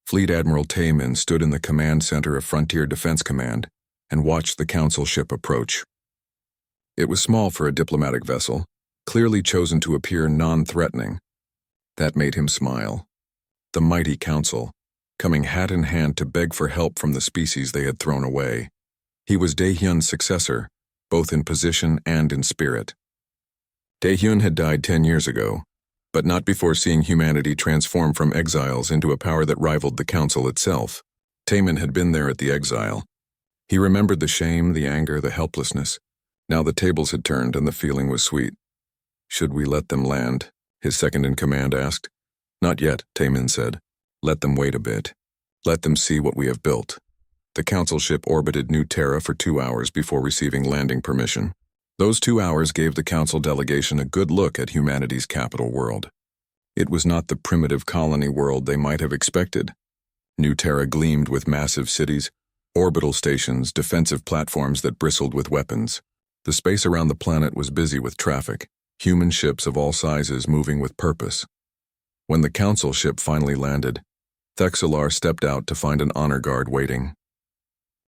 Fleet Admiral Taemin stood in the command center of Frontier Defense Command and watched the Council ship approach. It was small for a diplomatic vessel, clearly chosen to appear non-threatening. That made him smile. The mighty Council, coming hat in hand to beg for help from the species they had thrown away. He was Daehyun's successor, both in position and in spirit. Daehyun had died 10 years ago, but not before seeing humanity transform from exiles into a power that rivaled the Council itself. Taemin had been there at the exile. He remembered the shame, the anger, the helplessness. Now the tables had turned and the feeling was sweet. "Should we let them land?" his second-in-command asked. "Not yet," Taemin said. "Let them wait a bit. Let them see what we have built." The Council ship orbited New Terra for 2 hours before receiving landing permission. Those 2 hours gave the Council delegation a good look at humanity's capital world. It was not the primitive colony world they might have expected. New Terra gleamed with massive cities, orbital stations, defensive platforms that bristled with weapons. The space around the planet was busy with traffic, human ships of all sizes moving with purpose. When the Council ship finally landed, Thexelar stepped out to find an honor guard waiting.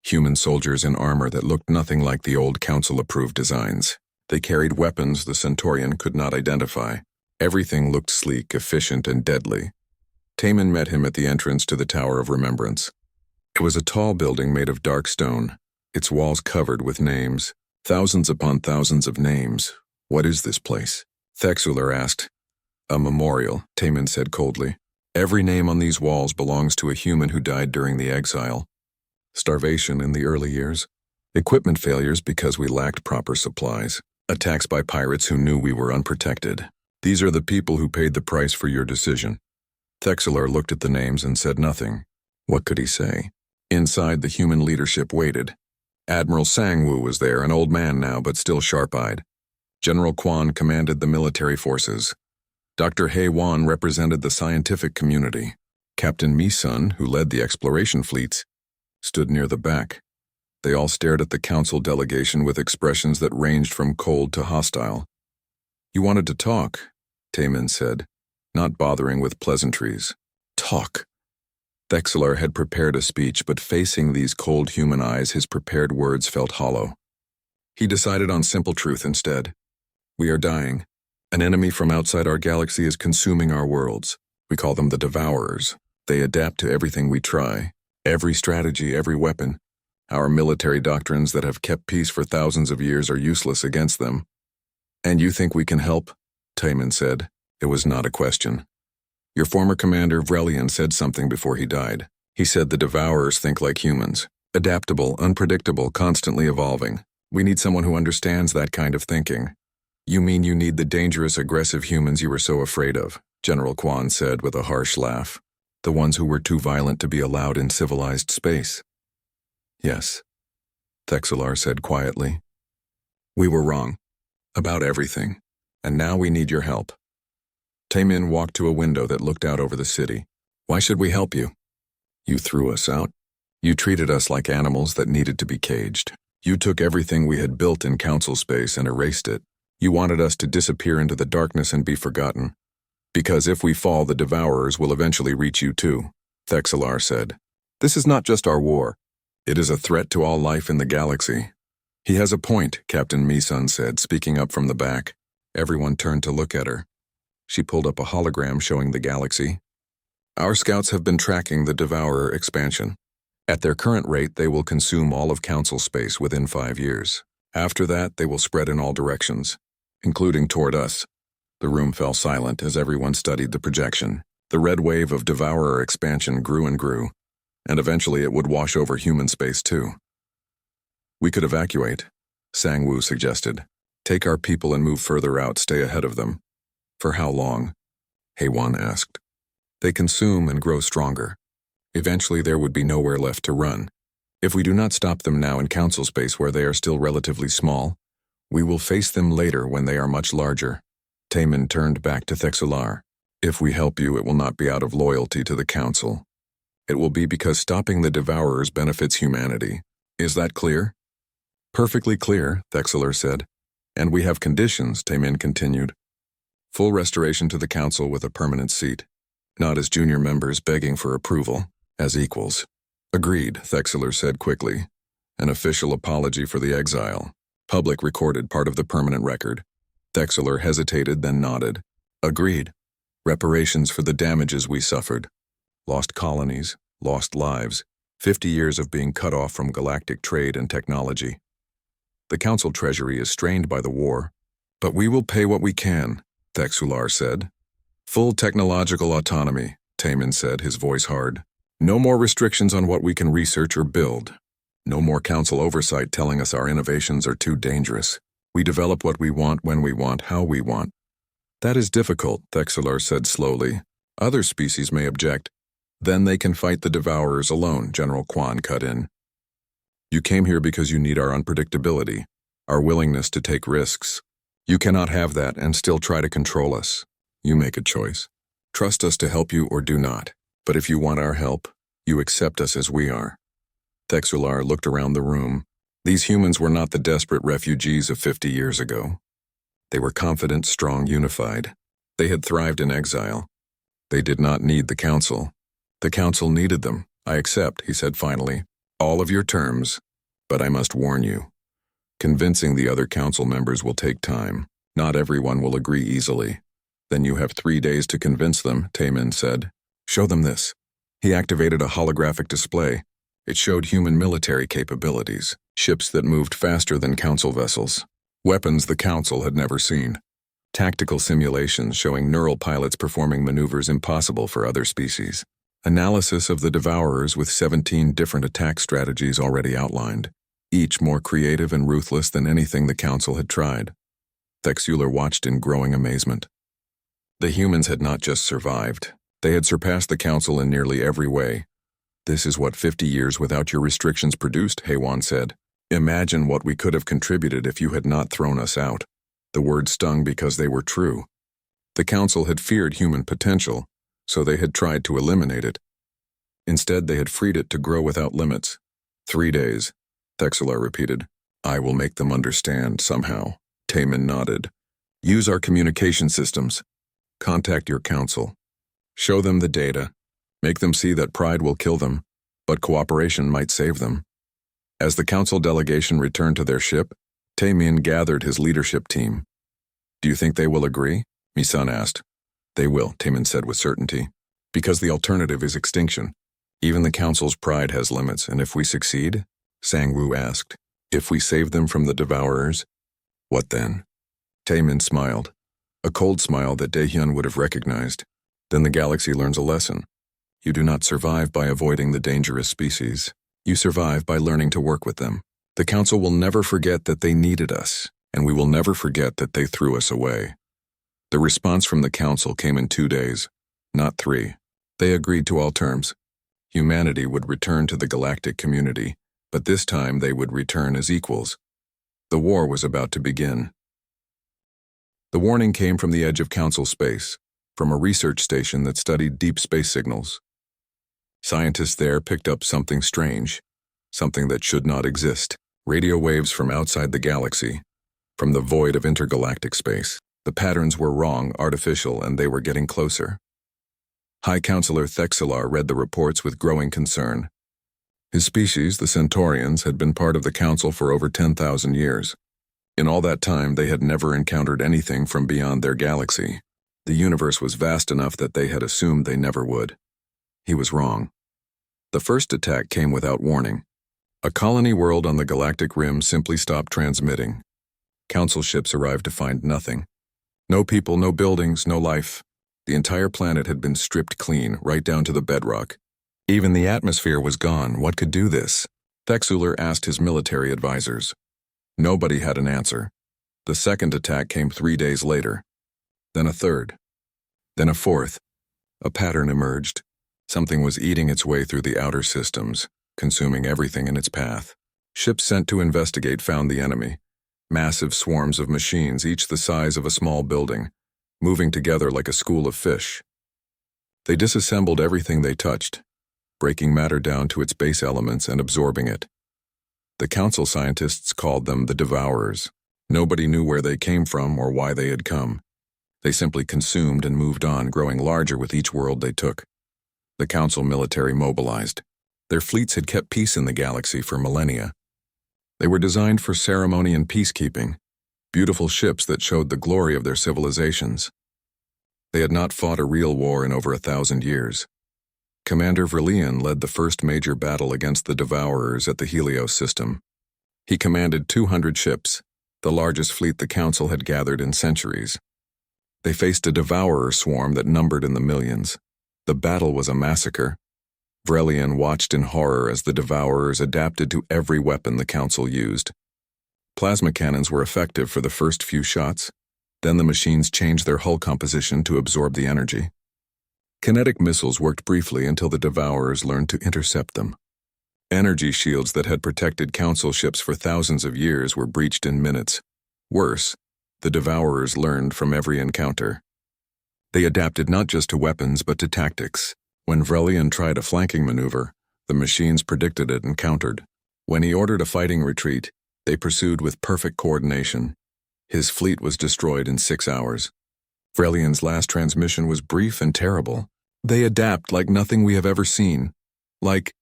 Human soldiers in armor that looked nothing like the old Council-approved designs. They carried weapons the Centaurian could not identify. Everything looked sleek, efficient, and deadly. Taemin met him at the entrance to the Tower of Remembrance. It was a tall building made of dark stone, its walls covered with names. Thousands upon thousands of names. "What is this place?" Thexelar asked. "A memorial," Taemin said coldly. "Every name on these walls belongs to a human who died during the exile. Starvation in the early years, equipment failures because we lacked proper supplies, attacks by pirates who knew we were unprotected. These are the people who paid the price for your decision." Thexelar looked at the names and said nothing. What could he say? Inside, the human leadership waited. Admiral Sangwoo was there, an old man now, but still sharp-eyed. General Kwan commanded the military forces. Dr. Hae-Won represented the scientific community. Captain Mi-sun, who led the exploration fleets, stood near the back. They all stared at the Council delegation with expressions that ranged from cold to hostile. "You wanted to talk," Taemin said, not bothering with pleasantries. Talk. Thexelar had prepared a speech, but facing these cold human eyes, his prepared words felt hollow. He decided on simple truth instead. "We are dying. An enemy from outside our galaxy is consuming our worlds. We call them the Devourers. They adapt to everything we try, every strategy, every weapon. Our military doctrines that have kept peace for thousands of years are useless against them." "And you think we can help?" Taemin said. It was not a question. "Your former commander, Vrelian, said something before he died. He said the Devourers think like humans. Adaptable, unpredictable, constantly evolving. We need someone who understands that kind of thinking." "You mean you need the dangerous, aggressive humans you were so afraid of," General Kwan said with a harsh laugh. "The ones who were too violent to be allowed in civilized space." "Yes," Thexelar said quietly. "We were wrong. About everything. And now we need your help." Taemin walked to a window that looked out over the city. "Why should we help you?" "You threw us out. You treated us like animals that needed to be caged. You took everything we had built in Council space and erased it. You wanted us to disappear into the darkness and be forgotten. Because if we fall, the Devourers will eventually reach you too," Thexelar said. "This is not just our war. It is a threat to all life in the galaxy." "He has a point," Captain Mi-sun said, speaking up from the back. Everyone turned to look at her. She pulled up a hologram showing the galaxy. "Our scouts have been tracking the Devourer expansion. At their current rate, they will consume all of Council space within 5 years. After that, they will spread in all directions, including toward us." The room fell silent as everyone studied the projection. The red wave of Devourer expansion grew and grew, and eventually it would wash over human space too. "We could evacuate," Sangwoo suggested. "Take our people and move further out, stay ahead of them." "For how long?" Hae-Won asked. "They consume and grow stronger. Eventually there would be nowhere left to run. If we do not stop them now in Council space where they are still relatively small, we will face them later when they are much larger." Taemin turned back to Thexelar. "If we help you, it will not be out of loyalty to the Council. It will be because stopping the Devourers benefits humanity. Is that clear?" "Perfectly clear," Thexelar said. "And we have conditions," Taemin continued. "Full restoration to the Council with a permanent seat. Not as junior members begging for approval. As equals. Agreed, Thexler said quickly. An official apology for the exile. Public recorded part of the permanent record. Thexler hesitated, then nodded. Agreed. Reparations for the damages we suffered. Lost colonies, lost lives, 50 years of being cut off from galactic trade and technology. The Council treasury is strained by the war, but we will pay what we can, Thexler said. Full technological autonomy, Taman said, his voice hard. No more restrictions on what we can research or build. No more Council oversight telling us our innovations are too dangerous. We develop what we want, when we want, how we want. That is difficult, Thexler said slowly. Other species may object. Then they can fight the Devourers alone, General Quan cut in. You came here because you need our unpredictability, our willingness to take risks. You cannot have that and still try to control us. You make a choice. Trust us to help you or do not. But if you want our help, you accept us as we are. Thexler looked around the room. These humans were not the desperate refugees of 50 years ago. They were confident, strong, unified. They had thrived in exile. They did not need the Council. The Council needed them. I accept, he said finally, all of your terms, but I must warn you. Convincing the other Council members will take time. Not everyone will agree easily. Then you have 3 days to convince them, Taman said. Show them this. He activated a holographic display. It showed human military capabilities, ships that moved faster than Council vessels, weapons the Council had never seen, tactical simulations showing neural pilots performing maneuvers impossible for other species, analysis of the Devourers with 17 different attack strategies already outlined, each more creative and ruthless than anything the Council had tried. Thexler watched in growing amazement. The humans had not just survived, they had surpassed the Council in nearly every way. This is what 50 years without your restrictions produced, Haywan said. Imagine what we could have contributed if you had not thrown us out. The words stung because they were true. The Council had feared human potential, so they had tried to eliminate it. Instead, they had freed it to grow without limits. 3 days, Thexler repeated. I will make them understand somehow. Taman nodded. Use our communication systems. Contact your Council. Show them the data. Make them see that pride will kill them, but cooperation might save them. As the Council delegation returned to their ship, Taman gathered his leadership team. Do you think they will agree? Misan asked. They will, Taman said with certainty, because the alternative is extinction. Even the Council's pride has limits, and if we succeed, Sang-Woo asked, if we save them from the Devourers, what then? Taman smiled, a cold smile that Daehyun would have recognized. Then the galaxy learns a lesson. You do not survive by avoiding the dangerous species. You survive by learning to work with them. The Council will never forget that they needed us, and we will never forget that they threw us away. The response from the Council came in 2 days, not 3. They agreed to all terms. Humanity would return to the galactic community, but this time they would return as equals. The war was about to begin. The warning came from the edge of Council space, from a research station that studied deep space signals. Scientists there picked up something strange, something that should not exist. Radio waves from outside the galaxy, from the void of intergalactic space. The patterns were wrong, artificial, and they were getting closer. High Counselor Thexler read the reports with growing concern. His species, the Centaurians, had been part of the Council for over 10,000 years. In all that time, they had never encountered anything from beyond their galaxy. The universe was vast enough that they had assumed they never would. He was wrong. The first attack came without warning. A colony world on the galactic rim simply stopped transmitting. Council ships arrived to find nothing. No people, no buildings, no life. The entire planet had been stripped clean, right down to the bedrock. Even the atmosphere was gone. What could do this? Thexler asked his military advisors. Nobody had an answer. The second attack came 3 days later. Then a third. Then a fourth. A pattern emerged. Something was eating its way through the outer systems, consuming everything in its path. Ships sent to investigate found the enemy. Massive swarms of machines, each the size of a small building, moving together like a school of fish. They disassembled everything they touched, breaking matter down to its base elements and absorbing it. The Council scientists called them the Devourers. Nobody knew where they came from or why they had come. They simply consumed and moved on, growing larger with each world they took. The Council military mobilized. Their fleets had kept peace in the galaxy for millennia. They were designed for ceremony and peacekeeping, beautiful ships that showed the glory of their civilizations. They had not fought a real war in over 1,000 years. Commander Verlian led the first major battle against the Devourers at the Helios system. He commanded 200 ships, the largest fleet the Council had gathered in centuries. They faced a Devourer swarm that numbered in the millions. The battle was a massacre. Verlian watched in horror as the Devourers adapted to every weapon the Council used. Plasma cannons were effective for the first few shots, then the machines changed their hull composition to absorb the energy. Kinetic missiles worked briefly until the Devourers learned to intercept them. Energy shields that had protected Council ships for thousands of years were breached in minutes. Worse, the Devourers learned from every encounter. They adapted not just to weapons but to tactics. When Verlian tried a flanking maneuver, the machines predicted it and countered. When he ordered a fighting retreat, they pursued with perfect coordination. His fleet was destroyed in 6 hours. Verlian's last transmission was brief and terrible. They adapt like nothing we have ever seen. Like...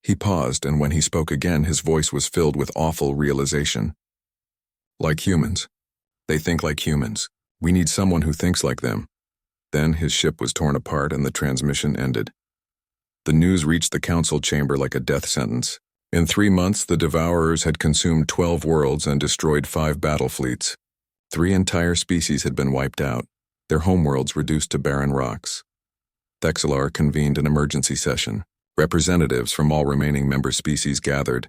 He paused, and when he spoke again, his voice was filled with awful realization. Like humans. They think like humans. We need someone who thinks like them. Then his ship was torn apart and the transmission ended. The news reached the Council chamber like a death sentence. In 3 months, the Devourers had consumed 12 worlds and destroyed 5 battle fleets. 3 entire species had been wiped out, their homeworlds reduced to barren rocks. Thexelar convened an emergency session. Representatives from all remaining member species gathered,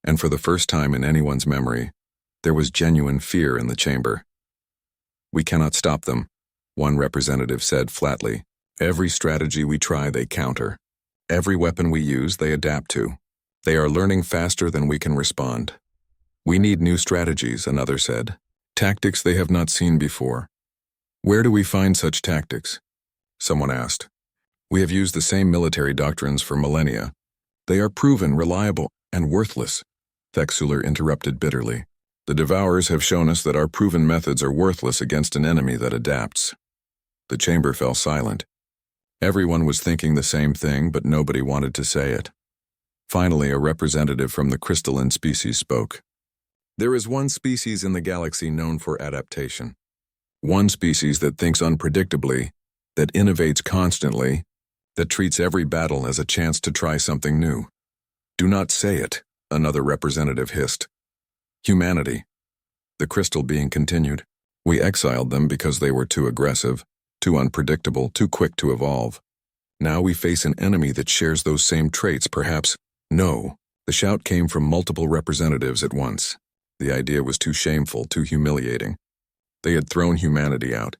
and for the first time in anyone's memory, there was genuine fear in the chamber. "We cannot stop them," one representative said flatly. "Every strategy we try, they counter. Every weapon we use, they adapt to. They are learning faster than we can respond. We need new strategies," another said. "Tactics they have not seen before." "Where do we find such tactics?" someone asked. "We have used the same military doctrines for millennia. They are proven, reliable, and worthless," Thexular interrupted bitterly. "The Devourers have shown us that our proven methods are worthless against an enemy that adapts." The chamber fell silent. Everyone was thinking the same thing, but nobody wanted to say it. Finally, a representative from the crystalline species spoke. "There is one species in the galaxy known for adaptation. One species that thinks unpredictably, that innovates constantly, that treats every battle as a chance to try something new." "Do not say it," another representative hissed. "Humanity." The crystal being continued. "We exiled them because they were too aggressive, too unpredictable, too quick to evolve. Now we face an enemy that shares those same traits, perhaps." "No." The shout came from multiple representatives at once. The idea was too shameful, too humiliating. They had thrown humanity out.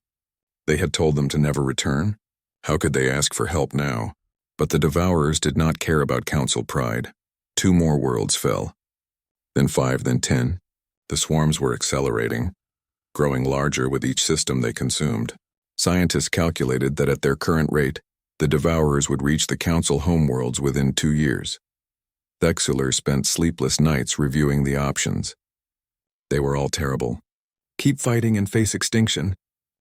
They had told them to never return. How could they ask for help now? But the Devourers did not care about Council pride. 2 more worlds fell. Then 5, then 10. The swarms were accelerating, growing larger with each system they consumed. Scientists calculated that at their current rate, the Devourers would reach the Council homeworlds within 2 years. Thexular spent sleepless nights reviewing the options. They were all terrible. Keep fighting and face extinction.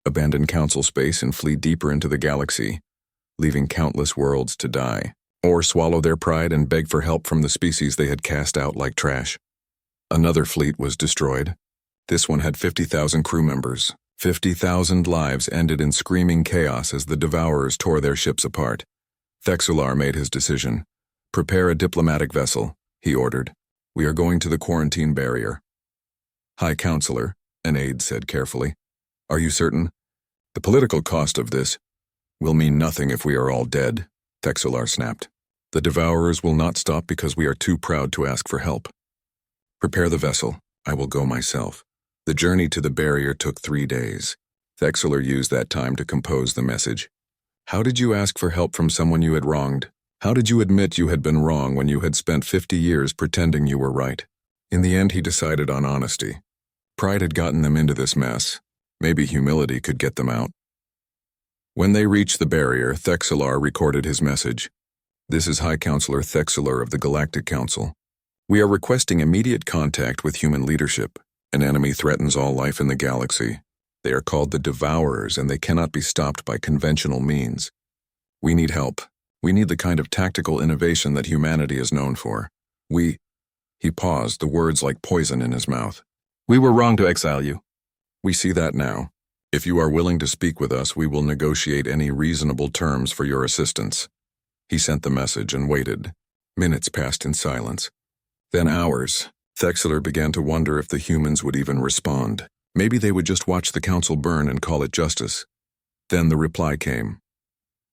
Abandon Council space and flee deeper into the galaxy, leaving countless worlds to die. Or swallow their pride and beg for help from the species they had cast out like trash. Another fleet was destroyed. This one had 50,000 crew members. 50,000 lives ended in screaming chaos as the Devourers tore their ships apart. Thexular made his decision. "Prepare a diplomatic vessel," he ordered. "We are going to the quarantine barrier." "High Counselor," an aide said carefully. "Are you certain? The political cost of this will mean nothing if we are all dead," Thexular snapped. "The Devourers will not stop because we are too proud to ask for help. Prepare the vessel. I will go myself." The journey to the barrier took 3 days. Thexular used that time to compose the message. How did you ask for help from someone you had wronged? How did you admit you had been wrong when you had spent 50 years pretending you were right? In the end, he decided on honesty. Pride had gotten them into this mess. Maybe humility could get them out. When they reached the barrier, Thexular recorded his message. "This is High Counselor Thexular of the Galactic Council. We are requesting immediate contact with human leadership. An enemy threatens all life in the galaxy. They are called the Devourers, and they cannot be stopped by conventional means. We need help. We need the kind of tactical innovation that humanity is known for. He paused, the words like poison in his mouth. We were wrong to exile you. We see that now. If you are willing to speak with us, we will negotiate any reasonable terms for your assistance. He sent the message and waited. Minutes passed in silence. Then hours. Thexler began to wonder if the humans would even respond. Maybe they would just watch the council burn and call it justice. Then the reply came.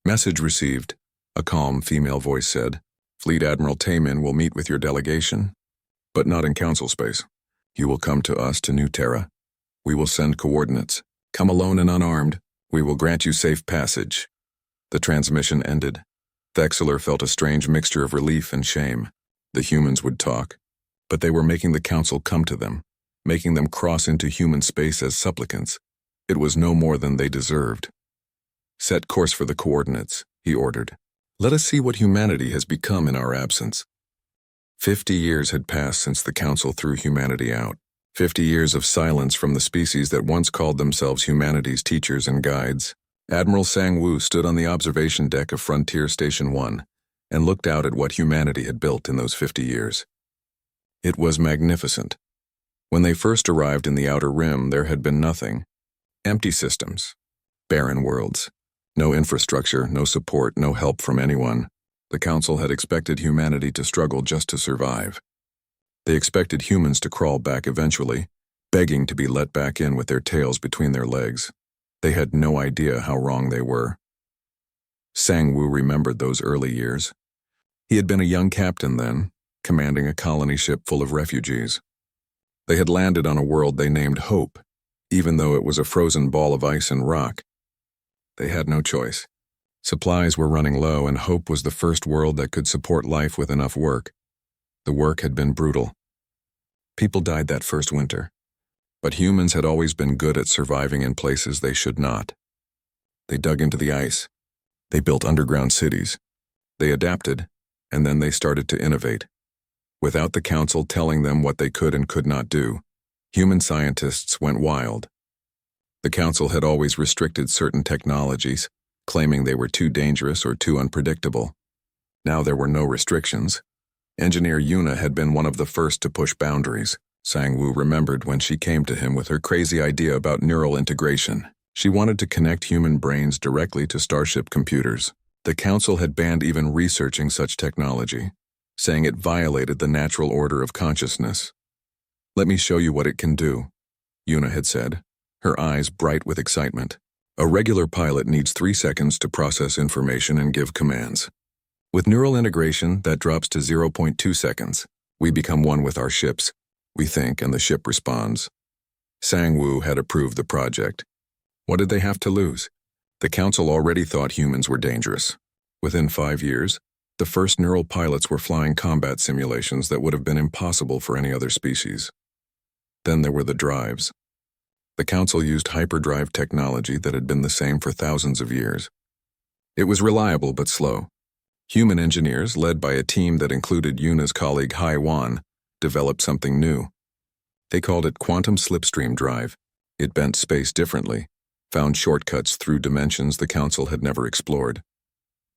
Message received. A calm female voice said, Fleet Admiral Taemin will meet with your delegation, but not in council space. You will come to us to New Terra. We will send coordinates. Come alone and unarmed. We will grant you safe passage. The transmission ended. Thexler felt a strange mixture of relief and shame. The humans would talk, but they were making the council come to them, making them cross into human space as supplicants. It was no more than they deserved. Set course for the coordinates, he ordered. Let us see what humanity has become in our absence. 50 years had passed since the council threw humanity out. 50 years of silence from the species that once called themselves humanity's teachers and guides. Admiral Sang-Woo stood on the observation deck of Frontier Station 1 and looked out at what humanity had built in those 50 years. It was magnificent. When they first arrived in the Outer Rim, there had been nothing. Empty systems. Barren worlds. No infrastructure, no support, no help from anyone. The Council had expected humanity to struggle just to survive. They expected humans to crawl back eventually, begging to be let back in with their tails between their legs. They had no idea how wrong they were. Sang-Woo remembered those early years. He had been a young captain then, commanding a colony ship full of refugees. They had landed on a world they named Hope, even though it was a frozen ball of ice and rock. They had no choice. Supplies were running low, and Hope was the first world that could support life with enough work. The work had been brutal. People died that first winter, but humans had always been good at surviving in places they should not. They dug into the ice. They built underground cities. They adapted, and then they started to innovate. Without the Council telling them what they could and could not do, human scientists went wild. The Council had always restricted certain technologies, claiming they were too dangerous or too unpredictable. Now there were no restrictions. Engineer Yuna had been one of the first to push boundaries. Sang-Woo remembered when she came to him with her crazy idea about neural integration. She wanted to connect human brains directly to Starship computers. The Council had banned even researching such technology, saying it violated the natural order of consciousness. Let me show you what it can do, Yuna had said, her eyes bright with excitement. A regular pilot needs 3 seconds to process information and give commands. With neural integration, that drops to 0.2 seconds. We become one with our ships. We think, and the ship responds. Sang-Woo had approved the project. What did they have to lose? The Council already thought humans were dangerous. Within 5 years, the first neural pilots were flying combat simulations that would have been impossible for any other species. Then there were the drives. The Council used hyperdrive technology that had been the same for thousands of years. It was reliable but slow. Human engineers, led by a team that included Yuna's colleague Hai Wan, developed something new. They called it quantum slipstream drive. It bent space differently, found shortcuts through dimensions the Council had never explored.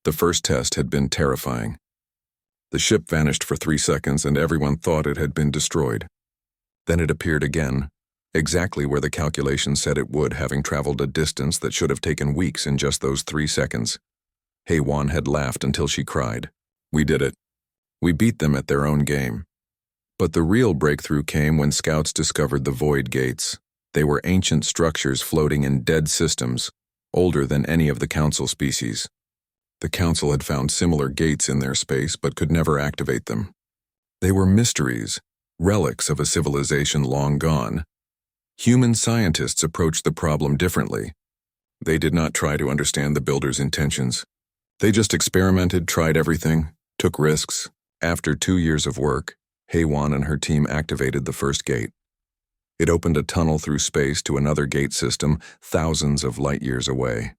The first test had been terrifying. The ship vanished for 3 seconds and everyone thought it had been destroyed. Then it appeared again, exactly where the calculations said it would, having traveled a distance that should have taken weeks in just those 3 seconds. Hei-Wan had laughed until she cried. We did it. We beat them at their own game. But the real breakthrough came when scouts discovered the void gates. They were ancient structures floating in dead systems, older than any of the Council species. The Council had found similar gates in their space but could never activate them. They were mysteries, relics of a civilization long gone. Human scientists approached the problem differently. They did not try to understand the builders' intentions. They just experimented, tried everything, took risks. After 2 years of work, Hei-Wan and her team activated the first gate. It opened a tunnel through space to another gate system thousands of light years away.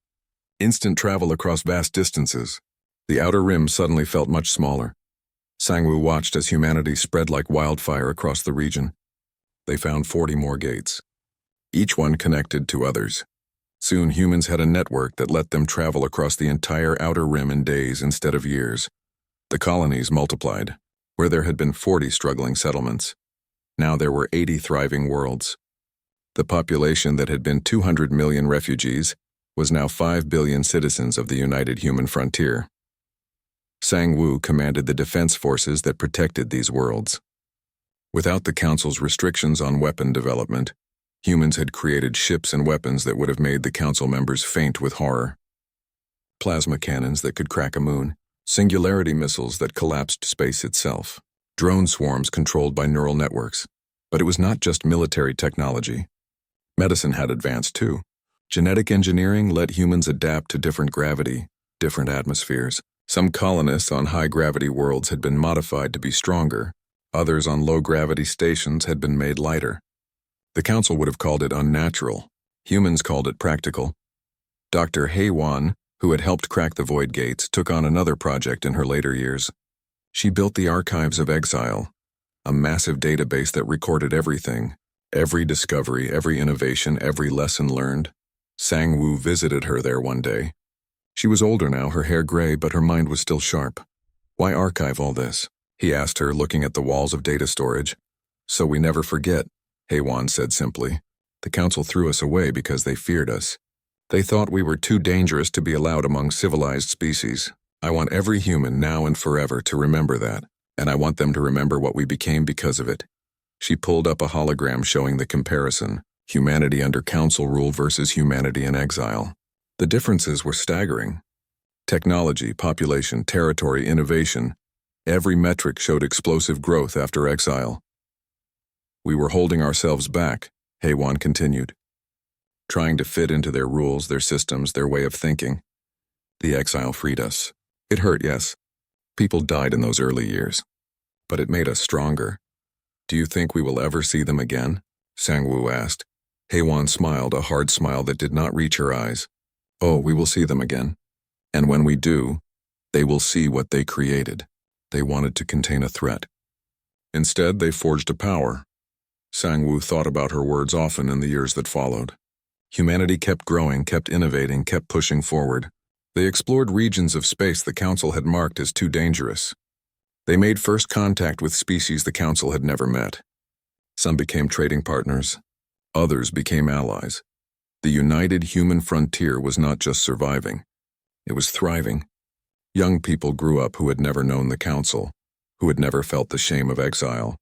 Instant travel across vast distances. The Outer Rim suddenly felt much smaller. Sang-Woo watched as humanity spread like wildfire across the region. They found 40 more gates, each one connected to others. Soon humans had a network that let them travel across the entire outer rim in days instead of years. The colonies multiplied. Where there had been 40 struggling settlements, now there were 80 thriving worlds. The population that had been 200 million refugees was now 5 billion citizens of the united human frontier. Sang-Woo commanded the defense forces that protected these worlds. Without the Council's restrictions on weapon development, humans had created ships and weapons that would have made the Council members faint with horror. Plasma cannons that could crack a moon, singularity missiles that collapsed space itself, drone swarms controlled by neural networks. But it was not just military technology. Medicine had advanced too. Genetic engineering let humans adapt to different gravity, different atmospheres. Some colonists on high-gravity worlds had been modified to be stronger. Others on low-gravity stations had been made lighter. The Council would have called it unnatural. Humans called it practical. Dr. Hae-won, who had helped crack the Void Gates, took on another project in her later years. She built the Archives of Exile, a massive database that recorded everything, every discovery, every innovation, every lesson learned. Sang-Woo visited her there one day. She was older now, her hair gray, but her mind was still sharp. "Why archive all this?" he asked her, looking at the walls of data storage. "So we never forget," Hae-won said simply. "The Council threw us away because they feared us. They thought we were too dangerous to be allowed among civilized species. I want every human now and forever to remember that, and I want them to remember what we became because of it." She pulled up a hologram showing the comparison, humanity under Council rule versus humanity in exile. The differences were staggering. Technology, population, territory, innovation, every metric showed explosive growth after exile. "We were holding ourselves back," Hae-won continued, trying to fit into their rules, their systems, their way of thinking. The exile freed us. It hurt, yes. People died in those early years. But it made us stronger. "Do you think we will ever see them again?" Sang-Woo asked. Hae-won smiled, a hard smile that did not reach her eyes. "Oh, we will see them again. And when we do, they will see what they created. They wanted to contain a threat. Instead, they forged a power." Sang-Woo thought about her words often in the years that followed. Humanity kept growing, kept innovating, kept pushing forward. They explored regions of space the Council had marked as too dangerous. They made first contact with species the Council had never met. Some became trading partners. Others became allies. The united human frontier was not just surviving. It was thriving. Young people grew up who had never known the Council, who had never felt the shame of exile.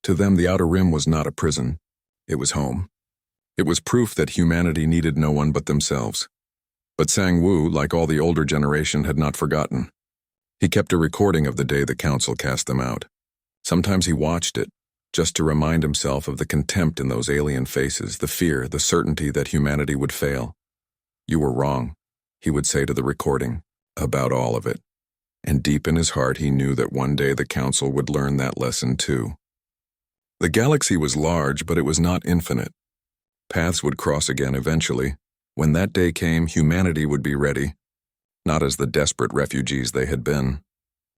To them, the Outer Rim was not a prison. It was home. It was proof that humanity needed no one but themselves. But Sang-Woo, like all the older generation, had not forgotten. He kept a recording of the day the Council cast them out. Sometimes he watched it, just to remind himself of the contempt in those alien faces, the fear, the certainty that humanity would fail. "You were wrong," he would say to the recording, about all of it. And deep in his heart he knew that one day the Council would learn that lesson too. The galaxy was large, but it was not infinite. Paths would cross again eventually. When that day came, humanity would be ready. Not as the desperate refugees they had been.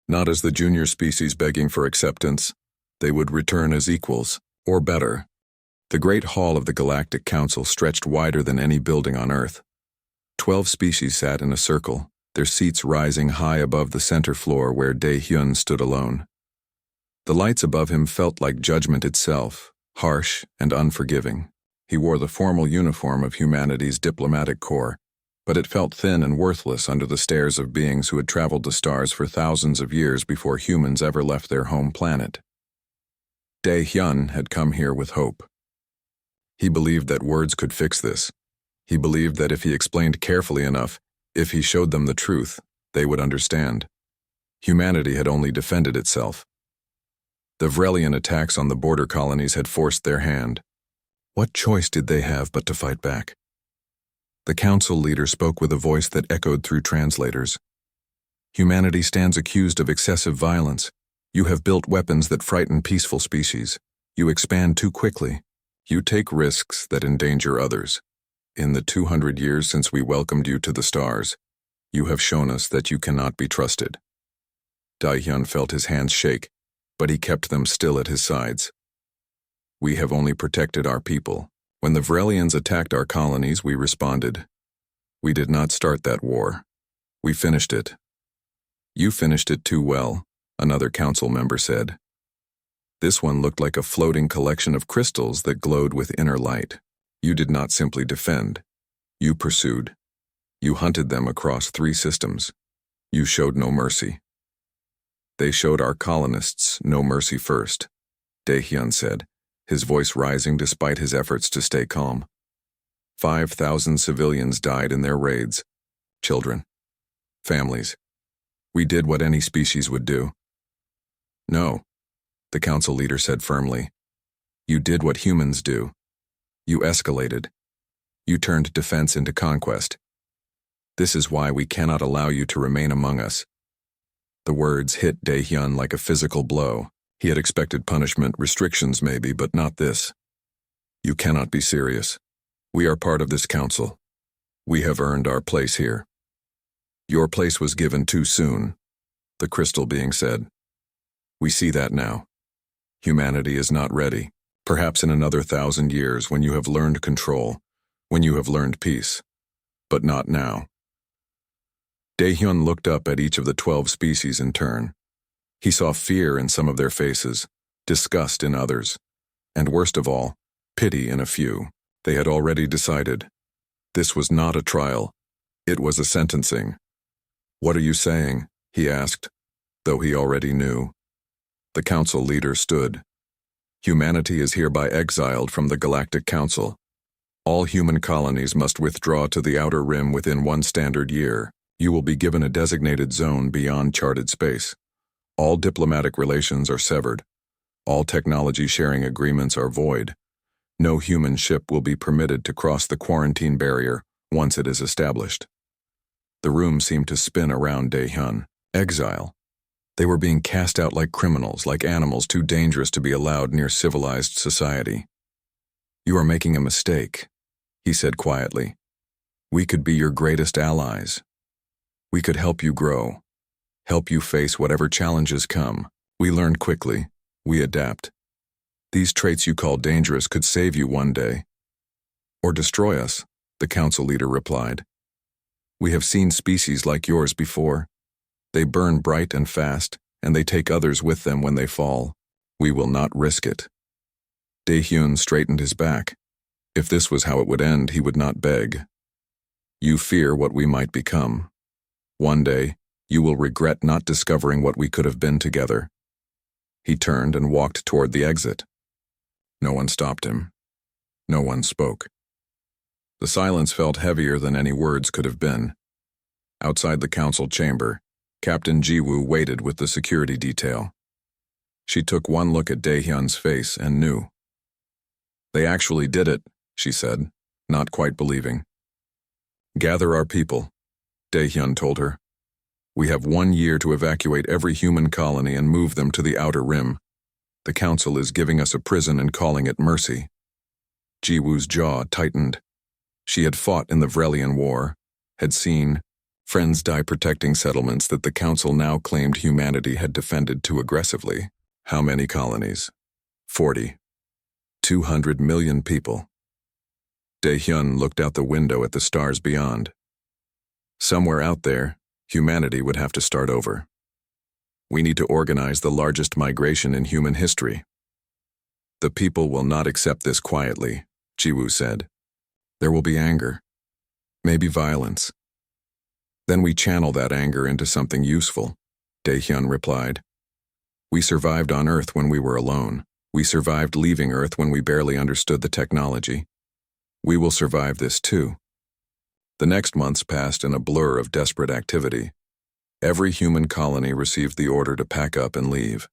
Not as the junior species begging for acceptance. They would return as equals, or better. The great hall of the Galactic Council stretched wider than any building on Earth. 12 species sat in a circle, their seats rising high above the center floor where Dae-hyun stood alone. The lights above him felt like judgment itself, harsh and unforgiving. He wore the formal uniform of humanity's diplomatic corps, but it felt thin and worthless under the stares of beings who had traveled to stars for thousands of years before humans ever left their home planet. Dae-hyun had come here with hope. He believed that words could fix this. He believed that if he explained carefully enough, if he showed them the truth, they would understand. Humanity had only defended itself. The Vrelian attacks on the border colonies had forced their hand. What choice did they have but to fight back? The Council leader spoke with a voice that echoed through translators. "Humanity stands accused of excessive violence. You have built weapons that frighten peaceful species. You expand too quickly. You take risks that endanger others. In the 200 years since we welcomed you to the stars, you have shown us that you cannot be trusted." Dae-hyun felt his hands shake, but he kept them still at his sides. "We have only protected our people. When the Vrelians attacked our colonies, we responded. We did not start that war. We finished it. You finished it too well, another council member said. This one looked like a floating collection of crystals that glowed with inner light. You did not simply defend. You pursued. You hunted them across 3 systems. You showed no mercy. They showed our colonists no mercy first, Daehyun said, his voice rising despite his efforts to stay calm. 5,000 civilians died in their raids. Children. Families. We did what any species would do. No, the council leader said firmly. You did what humans do. You escalated. You turned defense into conquest. This is why we cannot allow you to remain among us. The words hit Daehyun like a physical blow. He had expected punishment, restrictions maybe, but not this. You cannot be serious. We are part of this council. We have earned our place here. Your place was given too soon, the crystal being said. We see that now. Humanity is not ready. Perhaps in another 1,000 years when you have learned control, when you have learned peace. But not now. Daehyun looked up at each of the 12 species in turn. He saw fear in some of their faces, disgust in others, and worst of all, pity in a few. They had already decided. This was not a trial. It was a sentencing. What are you saying? He asked, though he already knew. The council leader stood. Humanity is hereby exiled from the Galactic Council. All human colonies must withdraw to the outer rim within 1 standard year. You will be given a designated zone beyond charted space. All diplomatic relations are severed. All technology sharing agreements are void. No human ship will be permitted to cross the quarantine barrier once it is established. The room seemed to spin around Daehyun. Exile. They were being cast out like criminals, like animals too dangerous to be allowed near civilized society. You are making a mistake, he said quietly. We could be your greatest allies. We could help you grow, help you face whatever challenges come. We learn quickly, we adapt. These traits you call dangerous could save you one day. Or destroy us, the council leader replied. We have seen species like yours before. They burn bright and fast, and they take others with them when they fall. We will not risk it. Daehyun straightened his back. If this was how it would end, he would not beg. You fear what we might become. One day, you will regret not discovering what we could have been together. He turned and walked toward the exit. No one stopped him. No one spoke. The silence felt heavier than any words could have been. Outside the council chamber, Captain Jiwoo waited with the security detail. She took one look at Daehyun's face and knew. They actually did it, she said, not quite believing. Gather our people, Daehyun told her. We have 1 year to evacuate every human colony and move them to the outer rim. The council is giving us a prison and calling it mercy. Jiwoo's jaw tightened. She had fought in the Vrelian War, had seen friends die protecting settlements that the council now claimed humanity had defended too aggressively. How many colonies? 40. 200 million people. Daehyun looked out the window at the stars beyond. Somewhere out there, humanity would have to start over. We need to organize the largest migration in human history. The people will not accept this quietly, Jiwoo said. There will be anger, maybe violence. Then we channel that anger into something useful, Daehyun replied. We survived on Earth when we were alone. We survived leaving Earth when we barely understood the technology. We will survive this too. The next months passed in a blur of desperate activity. Every human colony received the order to pack up and leave.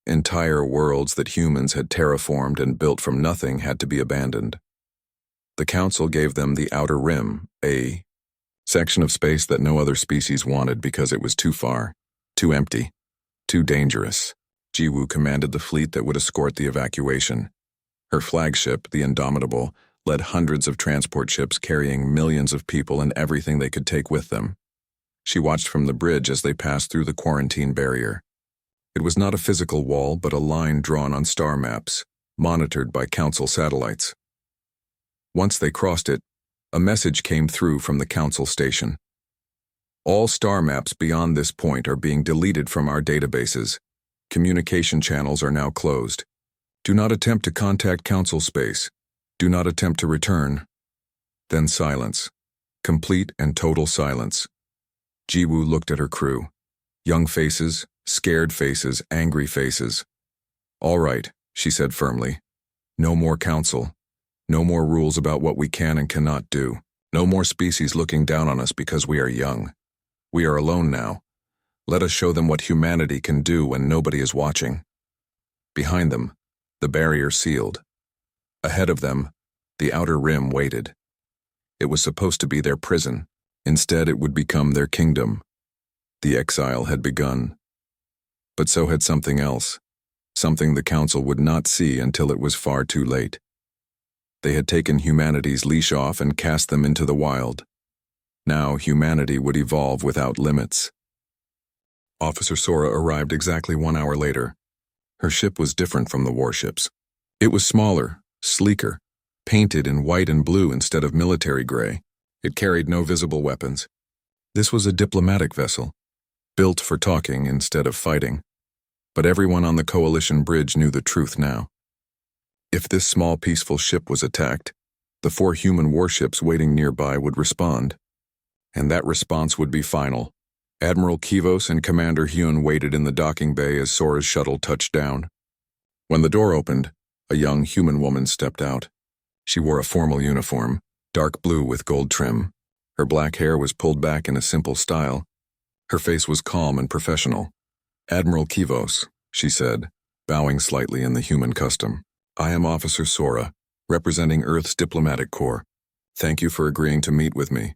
Entire worlds that humans had terraformed and built from nothing had to be abandoned. The council gave them the outer rim, a section of space that no other species wanted because it was too far, too empty, too dangerous. Jiwoo commanded the fleet that would escort the evacuation. Her flagship, the Indomitable, led hundreds of transport ships carrying millions of people and everything they could take with them. She watched from the bridge as they passed through the quarantine barrier. It was not a physical wall, but a line drawn on star maps, monitored by council satellites. Once they crossed it, a message came through from the council station. All star maps beyond this point are being deleted from our databases. Communication channels are now closed. Do not attempt to contact council space. Do not attempt to return. Then silence. Complete and total silence. Jiwoo looked at her crew. Young faces, scared faces, angry faces. All right, she said firmly. No more council. No more rules about what we can and cannot do. No more species looking down on us because we are young. We are alone now. Let us show them what humanity can do when nobody is watching. Behind them, the barrier sealed. Ahead of them, the outer rim waited. It was supposed to be their prison. Instead, it would become their kingdom. The exile had begun. But so had something else. Something the council would not see until it was far too late. They had taken humanity's leash off and cast them into the wild. Now humanity would evolve without limits. Officer Sora arrived exactly 1 hour later. Her ship was different from the warships. It was smaller, sleeker, painted in white and blue instead of military gray. It carried no visible weapons. This was a diplomatic vessel, built for talking instead of fighting. But everyone on the Coalition bridge knew the truth now. If this small peaceful ship was attacked, the 4 human warships waiting nearby would respond. And that response would be final. Admiral Kivos and Commander Hyun waited in the docking bay as Sora's shuttle touched down. When the door opened, a young human woman stepped out. She wore a formal uniform, dark blue with gold trim. Her black hair was pulled back in a simple style. Her face was calm and professional. Admiral Kivos, she said, bowing slightly in the human custom. I am Officer Sora, representing Earth's diplomatic corps. Thank you for agreeing to meet with me.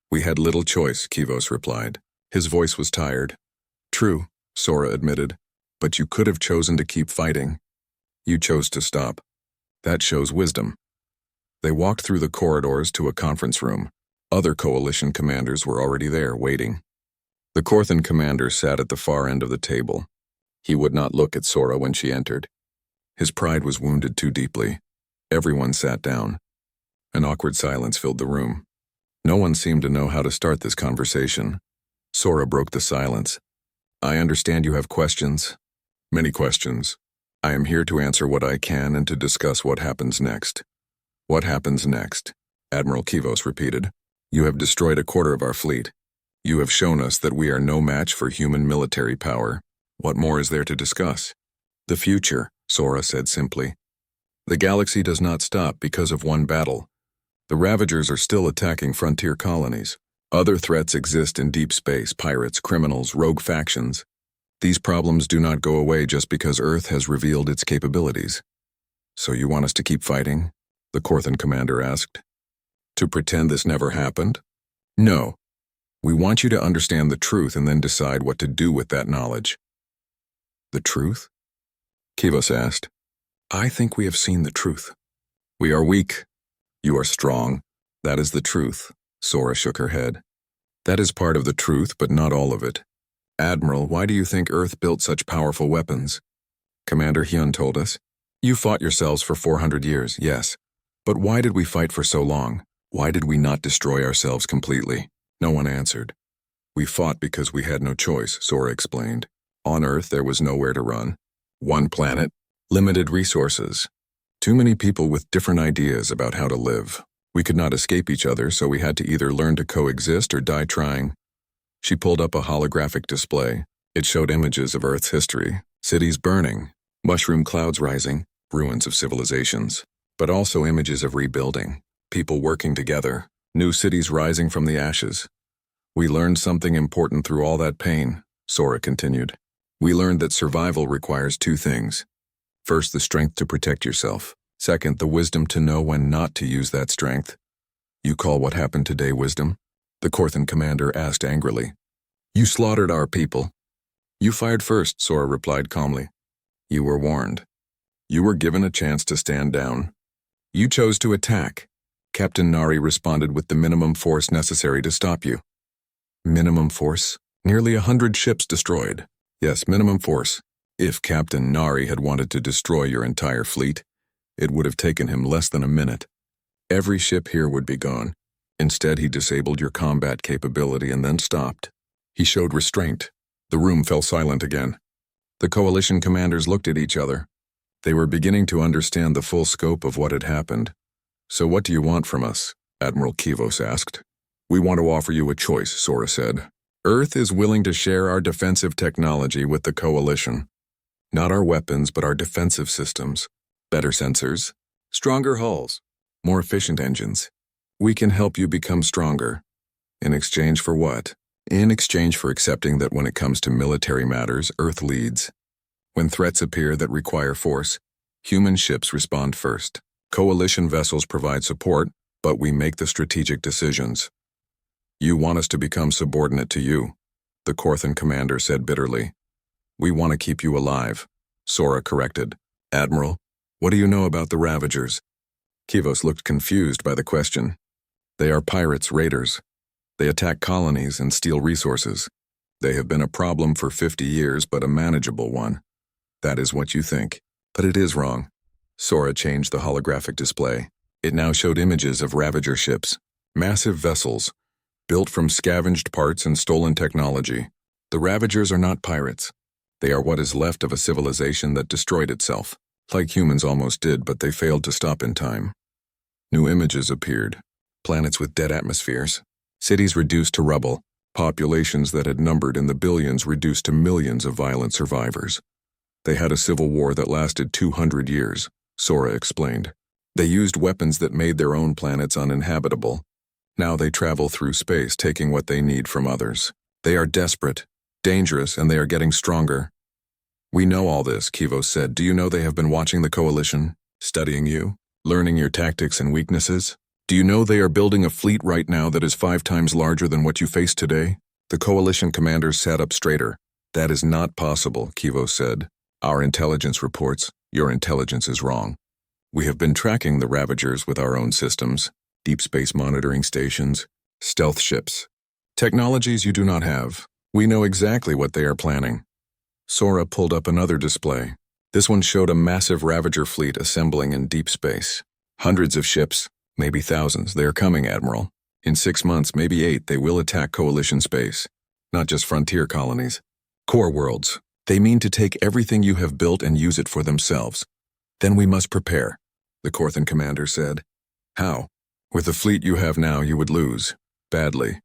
We had little choice, Kivos replied. His voice was tired. True, Sora admitted, but you could have chosen to keep fighting. You chose to stop. That shows wisdom. They walked through the corridors to a conference room. Other coalition commanders were already there, waiting. The Korthan commander sat at the far end of the table. He would not look at Sora when she entered. His pride was wounded too deeply. Everyone sat down. An awkward silence filled the room. No one seemed to know how to start this conversation. Sora broke the silence. I understand you have questions. Many questions. I am here to answer what I can and to discuss what happens next. What happens next? Admiral Kivos repeated. You have destroyed a quarter of our fleet. You have shown us that we are no match for human military power. What more is there to discuss? The future, Sora said simply. The galaxy does not stop because of one battle. The Ravagers are still attacking frontier colonies. Other threats exist in deep space, pirates, criminals, rogue factions. These problems do not go away just because Earth has revealed its capabilities. So you want us to keep fighting? The Korthan commander asked. To pretend this never happened? No. We want you to understand the truth and then decide what to do with that knowledge. The truth? Kivos asked. I think we have seen the truth. We are weak. You are strong. That is the truth. Sora shook her head. That is part of the truth, but not all of it. Admiral, why do you think Earth built such powerful weapons? Commander Hyun told us. You fought yourselves for 400 years, yes. But why did we fight for so long? Why did we not destroy ourselves completely? No one answered. We fought because we had no choice, Sora explained. On Earth, there was nowhere to run. One planet, limited resources. Too many people with different ideas about how to live. We could not escape each other, so we had to either learn to coexist or die trying. She pulled up a holographic display. It showed images of Earth's history, cities burning, mushroom clouds rising, ruins of civilizations, but also images of rebuilding, people working together, new cities rising from the ashes. We learned something important through all that pain, Sora continued. We learned that survival requires 2 things. First, the strength to protect yourself. Second, the wisdom to know when not to use that strength. You call what happened today wisdom? The Korthan commander asked angrily. You slaughtered our people. You fired first, Sora replied calmly. You were warned. You were given a chance to stand down. You chose to attack. Captain Nari responded with the minimum force necessary to stop you. Minimum force? Nearly 100 ships destroyed. Yes, minimum force. If Captain Nari had wanted to destroy your entire fleet, it would have taken him less than a minute. Every ship here would be gone. Instead, he disabled your combat capability and then stopped. He showed restraint. The room fell silent again. The coalition commanders looked at each other. They were beginning to understand the full scope of what had happened. "So what do you want from us?" Admiral Kivos asked. "We want to offer you a choice," Sora said. "Earth is willing to share our defensive technology with the coalition. Not our weapons, but our defensive systems. Better sensors, stronger hulls, more efficient engines. We can help you become stronger. In exchange for what? In exchange for accepting that when it comes to military matters, Earth leads. When threats appear that require force, human ships respond first. Coalition vessels provide support, but we make the strategic decisions. You want us to become subordinate to you," the Korthan commander said bitterly. "We want to keep you alive," Sora corrected. "Admiral, what do you know about the Ravagers?" Kivos looked confused by the question. "They are pirates, raiders. They attack colonies and steal resources. They have been a problem for 50 years, but a manageable one. That is what you think. But it is wrong." Sora changed the holographic display. It now showed images of Ravager ships, massive vessels, built from scavenged parts and stolen technology. The Ravagers are not pirates. They are what is left of a civilization that destroyed itself, like humans almost did, but they failed to stop in time. New images appeared. Planets with dead atmospheres. Cities reduced to rubble. Populations that had numbered in the billions reduced to millions of violent survivors. They had a civil war that lasted 200 years, Sora explained. They used weapons that made their own planets uninhabitable. Now they travel through space, taking what they need from others. They are desperate, dangerous, and they are getting stronger. "We know all this," Kivos said. "Do you know they have been watching the Coalition, studying you, learning your tactics and weaknesses? Do you know they are building a fleet right now that is 5 times larger than what you face today?" The Coalition commanders sat up straighter. "That is not possible," Kivos said. "Our intelligence reports, your intelligence is wrong. We have been tracking the Ravagers with our own systems, deep space monitoring stations, stealth ships. Technologies you do not have. We know exactly what they are planning." Sora pulled up another display. This one showed a massive Ravager fleet assembling in deep space. Hundreds of ships, maybe thousands. They are coming, Admiral. In 6 months, maybe 8, they will attack Coalition space. Not just frontier colonies. Core worlds. They mean to take everything you have built and use it for themselves. Then we must prepare, the Korthan commander said. How? With the fleet you have now, you would lose. Badly.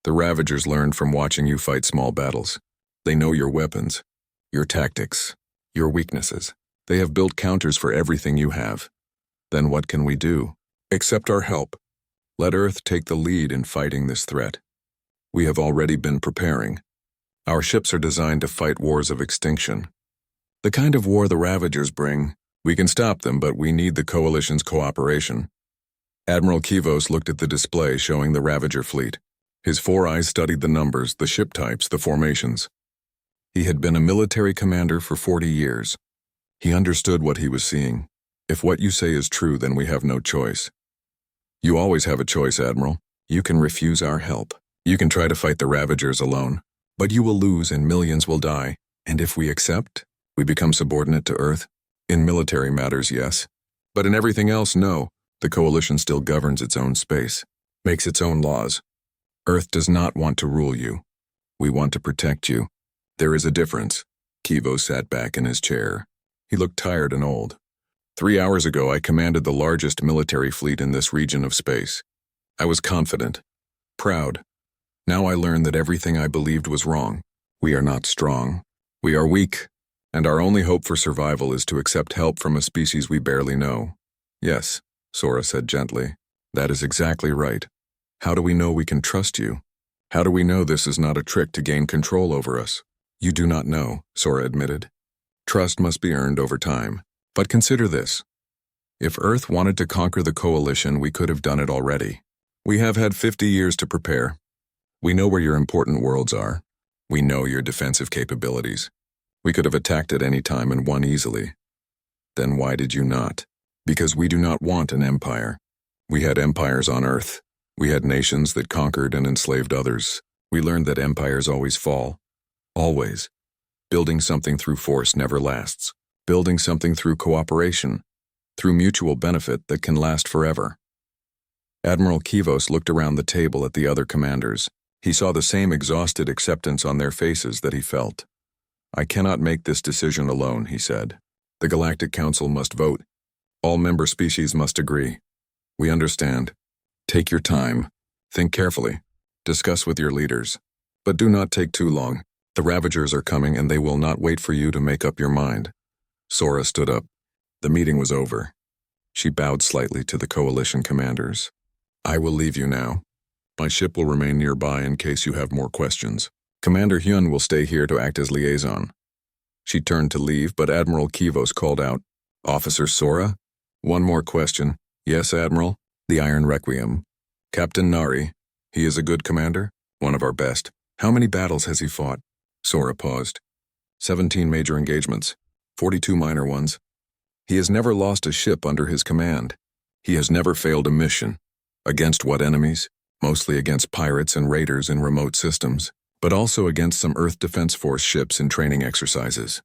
The Ravagers learned from watching you fight small battles. They know your weapons, your tactics, your weaknesses. They have built counters for everything you have. Then what can we do? Accept our help. Let Earth take the lead in fighting this threat. We have already been preparing. Our ships are designed to fight wars of extinction. The kind of war the Ravagers bring, we can stop them, but we need the Coalition's cooperation. Admiral Kivos looked at the display showing the Ravager fleet. His 4 eyes studied the numbers, the ship types, the formations. He had been a military commander for 40 years. He understood what he was seeing. If what you say is true, then we have no choice. You always have a choice, Admiral. You can refuse our help. You can try to fight the Ravagers alone. But you will lose and millions will die. And if we accept, we become subordinate to Earth. In military matters, yes. But in everything else, no. The Coalition still governs its own space, makes its own laws. Earth does not want to rule you. We want to protect you. There is a difference. Kivos sat back in his chair. He looked tired and old. 3 hours ago, I commanded the largest military fleet in this region of space. I was confident, proud. Now I learn that everything I believed was wrong. We are not strong. We are weak, and our only hope for survival is to accept help from a species we barely know. Yes, Sora said gently. That is exactly right. How do we know we can trust you? How do we know this is not a trick to gain control over us? You do not know, Sora admitted. Trust must be earned over time. But consider this. If Earth wanted to conquer the Coalition, we could have done it already. We have had 50 years to prepare. We know where your important worlds are. We know your defensive capabilities. We could have attacked at any time and won easily. Then why did you not? Because we do not want an empire. We had empires on Earth. We had nations that conquered and enslaved others. We learned that empires always fall. Always. Building something through force never lasts. Building something through cooperation, through mutual benefit that can last forever. Admiral Kivos looked around the table at the other commanders. He saw the same exhausted acceptance on their faces that he felt. "I cannot make this decision alone," he said. "The Galactic Council must vote. All member species must agree. We understand. Take your time. Think carefully. Discuss with your leaders. But do not take too long. The Ravagers are coming and they will not wait for you to make up your mind." Sora stood up. The meeting was over. She bowed slightly to the Coalition commanders. "I will leave you now. My ship will remain nearby in case you have more questions. Commander Hyun will stay here to act as liaison." She turned to leave, but Admiral Kivos called out, "Officer Sora? One more question." "Yes, Admiral?" "The Iron Requiem. Captain Nari. He is a good commander? One of our best. How many battles has he fought?" Sora paused. 17 major engagements, 42 minor ones. He has never lost a ship under his command. He has never failed a mission. Against what enemies? Mostly against pirates and raiders in remote systems, but also against some Earth Defense Force ships in training exercises.